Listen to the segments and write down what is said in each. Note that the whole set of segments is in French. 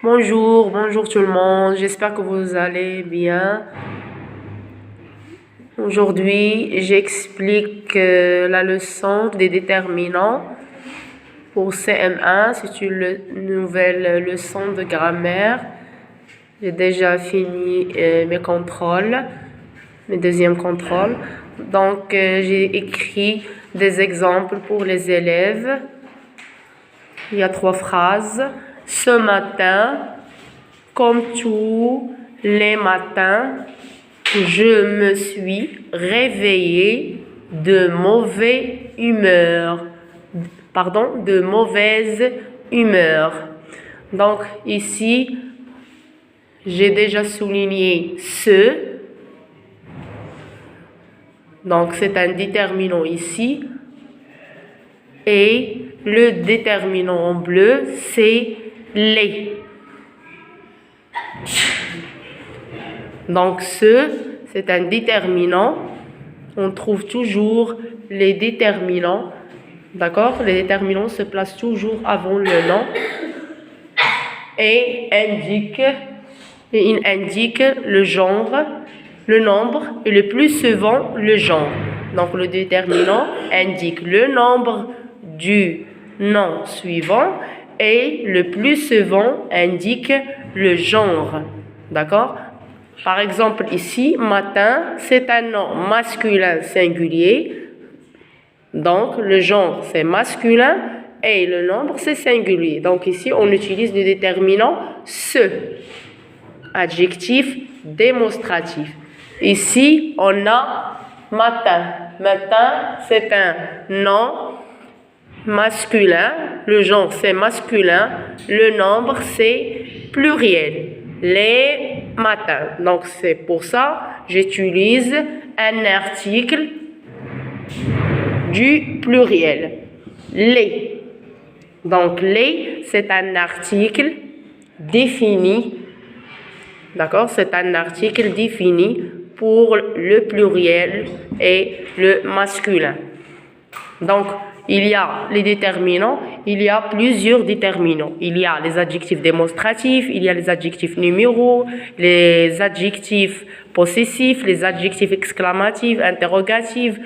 Bonjour tout le monde, j'espère que vous allez bien. Aujourd'hui, j'explique la leçon des déterminants pour CM1. C'est une nouvelle leçon de grammaire. J'ai déjà fini mes contrôles, mes deuxièmes contrôles. Donc, j'ai écrit des exemples pour les élèves. Il y a 3 phrases. Ce matin, comme tous les matins, je me suis réveillée de mauvaise humeur. Donc ici, j'ai déjà souligné ce. Donc c'est un déterminant ici. Et le déterminant en bleu, c'est les. Donc c'est un déterminant. On trouve toujours les déterminants. D'accord? Les déterminants se placent toujours avant le nom. Et il indique le genre, le nombre et le plus souvent le genre. Donc le déterminant indique le nombre du nom suivant et le plus souvent indique le genre. D'accord? Par exemple ici, matin, c'est un nom masculin singulier. Donc le genre c'est masculin et le nombre c'est singulier. Donc ici on utilise le déterminant ce. Adjectif démonstratif. Ici on a matin. Matin c'est un nom masculin, le genre c'est masculin, le nombre c'est pluriel, les matins. Donc c'est pour ça j'utilise un article du pluriel, les. Donc les c'est un article défini, d'accord, c'est un article défini pour le pluriel et le masculin. Donc il y a les déterminants, il y a plusieurs déterminants. Il y a les adjectifs démonstratifs, il y a les adjectifs numéraux, les adjectifs possessifs, les adjectifs exclamatifs, interrogatifs.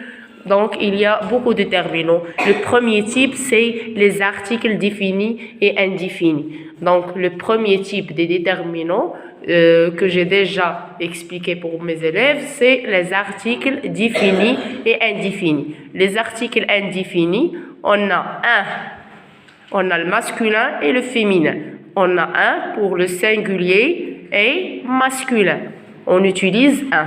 Donc, il y a beaucoup de déterminants. Le premier type, c'est les articles définis et indéfinis. Donc, le premier type des déterminants que j'ai déjà expliqué pour mes élèves, c'est les articles définis et indéfinis. Les articles indéfinis, on a le masculin et le féminin. On a un pour le singulier et masculin. On utilise un.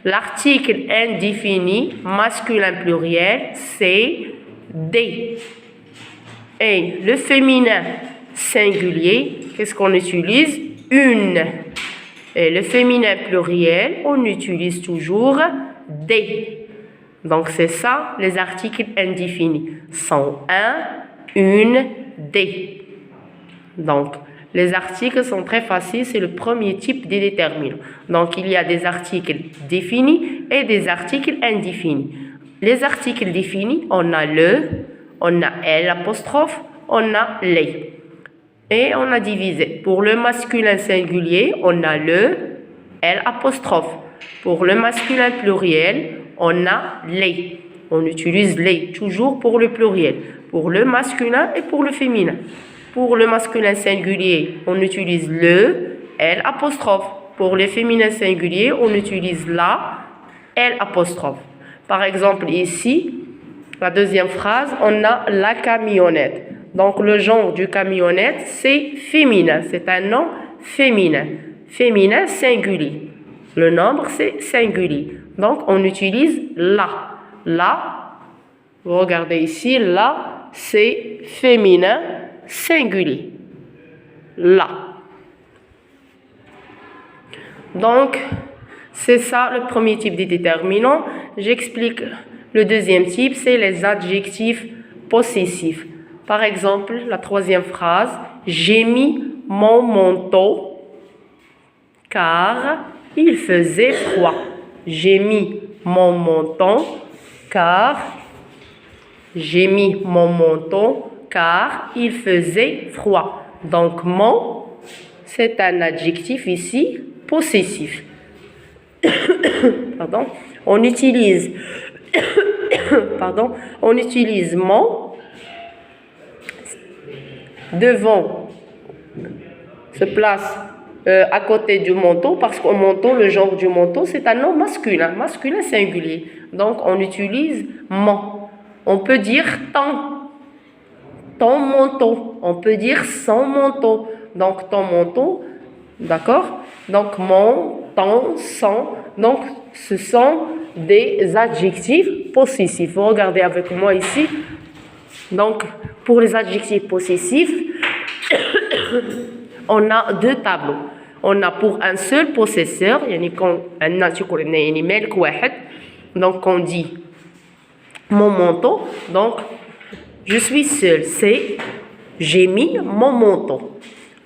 L'article indéfini, masculin pluriel, c'est des. Et le féminin singulier, qu'est-ce qu'on utilise? Une. Et le féminin pluriel, on utilise toujours des. Donc c'est ça, les articles indéfinis. Sont un, une, des. Donc, les articles sont très faciles, c'est le premier type des déterminants. Donc, il y a des articles définis et des articles indéfinis. Les articles définis, on a le, on a l'apostrophe, on a les. Et on a divisé. Pour le masculin singulier, on a le, l'apostrophe. Pour le masculin pluriel, on a les. On utilise les toujours pour le pluriel, pour le masculin et pour le féminin. Pour le masculin singulier, on utilise le, l'apostrophe. Pour le féminin singulier, on utilise la, l'apostrophe. Par exemple, ici, la deuxième phrase, on a la camionnette. Donc, le genre du camionnette, c'est féminin. C'est un nom féminin. Féminin singulier. Le nombre, c'est singulier. Donc, on utilise la. La, vous regardez ici, la, c'est féminin singulier. La. Donc, c'est ça le premier type de déterminant. J'explique le deuxième type, c'est les adjectifs possessifs. Par exemple, la troisième phrase, j'ai mis mon manteau car il faisait froid. J'ai mis mon manteau car j'ai mis mon manteau car il faisait froid. Donc, mon c'est un adjectif ici possessif. Pardon. On utilise on utilise mon devant se place à côté du manteau parce qu'au manteau, le genre du manteau, c'est un nom masculin singulier. Donc, on utilise mon. On peut dire ton manteau. On peut dire son manteau. Donc, ton manteau, d'accord? Donc, mon, ton, son. Donc, ce sont des adjectifs possessifs. Vous regardez avec moi ici. Donc, pour les adjectifs possessifs, on a deux tableaux. On a pour un seul possesseur, donc on dit mon manteau, donc je suis seul, c'est j'ai mis mon manteau.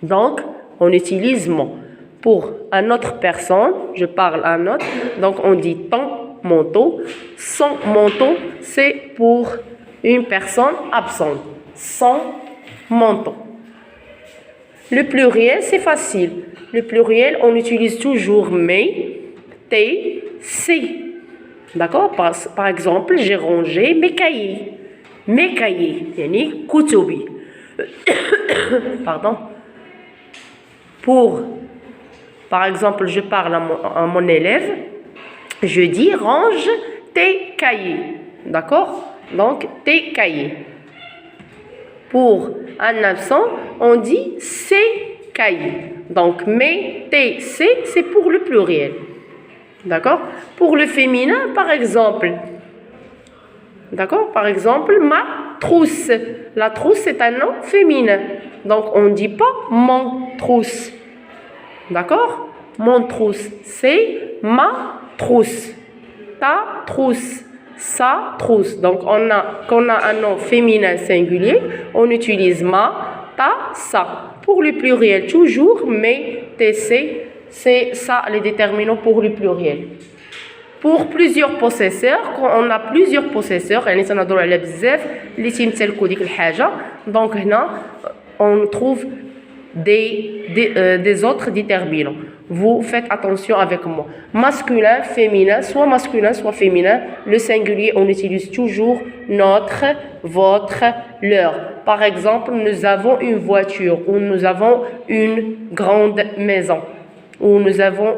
Donc on utilise mon. Pour une autre personne, je parle à un autre, donc on dit ton manteau. Son manteau, c'est pour une personne absente. Son manteau. Le pluriel, c'est facile. Le pluriel, on utilise toujours mes, tes, ses. D'accord? Par exemple, j'ai rangé mes cahiers. Mes cahiers. Yani, kutubi. Pardon. Par exemple, je parle à mon élève. Je dis, range tes cahiers. D'accord? Donc, tes cahiers. Pour un absent, on dit ses cahiers. Donc, mes, tes, ses, c'est pour le pluriel. D'accord? Pour le féminin, par exemple. D'accord? Par exemple, ma trousse. La trousse, c'est un nom féminin. Donc, on ne dit pas mon trousse. D'accord? Mon trousse, c'est ma trousse. Ta trousse. Sa trousse. Donc, quand on a un nom féminin singulier, on utilise ma, ta, sa. Pour le pluriel, toujours, mais, tes, c'est ça les déterminants pour le pluriel. Pour plusieurs possesseurs, quand on a plusieurs possesseurs, donc là, on trouve des autres déterminants. Vous faites attention avec moi. Masculin, féminin, soit féminin. Le singulier, on utilise toujours notre, votre, leur. Par exemple, nous avons une voiture ou nous avons une grande maison ou nous avons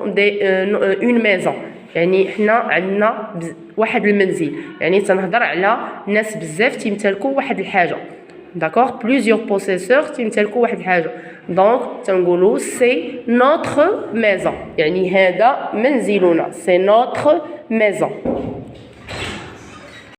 une maison. يعني حنا عندنا واحد المنزل يعني تنهضر على ناس بزاف تيمتلكوا واحد الحاجه d'accord plusieurs possesseurs تيمتلكوا واحد الحاجه donc تنقولوا c'est notre maison يعني هذا منزلنا c'est notre maison